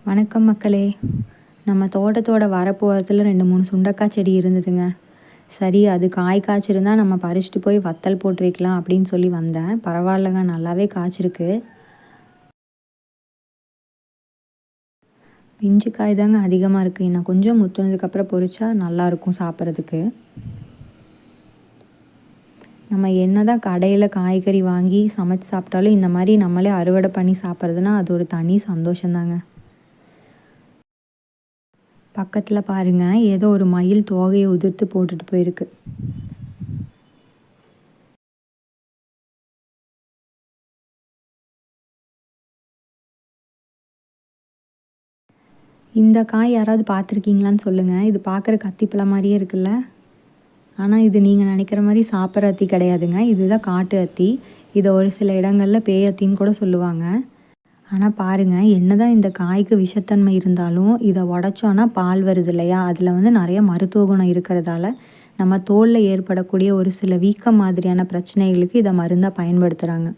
வணக்கம் மக்களே. நம்ம தோட்டத்தோட வரப்பு ஓரத்தில் 2 3 சுண்டக்காய் செடி இருந்ததுங்க. சரி, அது காய் காய்ச்சிருந்தா நம்ம பறிச்சுட்டு போய் வத்தல் போட்டு வைக்கலாம் அப்படின்னு சொல்லி வந்தேன். பரவாயில்லைங்க, நல்லாவே காய்ச்சிருக்கு. பிஞ்சு காய் தாங்க அதிகமாக இருக்குது. இன்னும் கொஞ்சம் முத்துனதுக்கப்புறம் பொரிச்சா நல்லாயிருக்கும் சாப்பிட்றதுக்கு. நம்ம என்ன தான் கடையில் காய்கறி வாங்கி சமைச்சு சாப்பிட்டாலும் இந்த மாதிரி நம்மளே அறுவடை பண்ணி சாப்பிட்றதுனா அது ஒரு தனி சந்தோஷந்தாங்க. பக்கத்தில் பாருங்க, ஏதோ ஒரு மயில் தோகையை உதிர்த்து போட்டுட்டு போயிருக்கு. இந்த காய் யாராவது பார்த்துருக்கீங்களான்னு சொல்லுங்கள். இது பார்க்குற அத்திப்பழம் மாதிரியே இருக்குல்ல. ஆனால் இது நீங்கள் நினைக்கிற மாதிரி சாப்பிட்ற அத்தி கிடையாதுங்க. இதுதான் காட்டு அத்தி. இதை ஒரு சில இடங்களில் பேய் அத்தின்னு கூட சொல்லுவாங்க. ஆனால் பாருங்கள், என்னதான் இந்த காய்க்கு விஷத்தன்மை இருந்தாலும் இதை உடைச்சோன்னா பால் வருது இல்லையா, அதில் நிறைய மருத்துவ குணம் இருக்கிறதால நம்ம தோலில் ஏற்படக்கூடிய ஒரு சில வீக்கம் மாதிரியான பிரச்சனைகளுக்கு இதை மருந்தாக பயன்படுத்துகிறாங்க.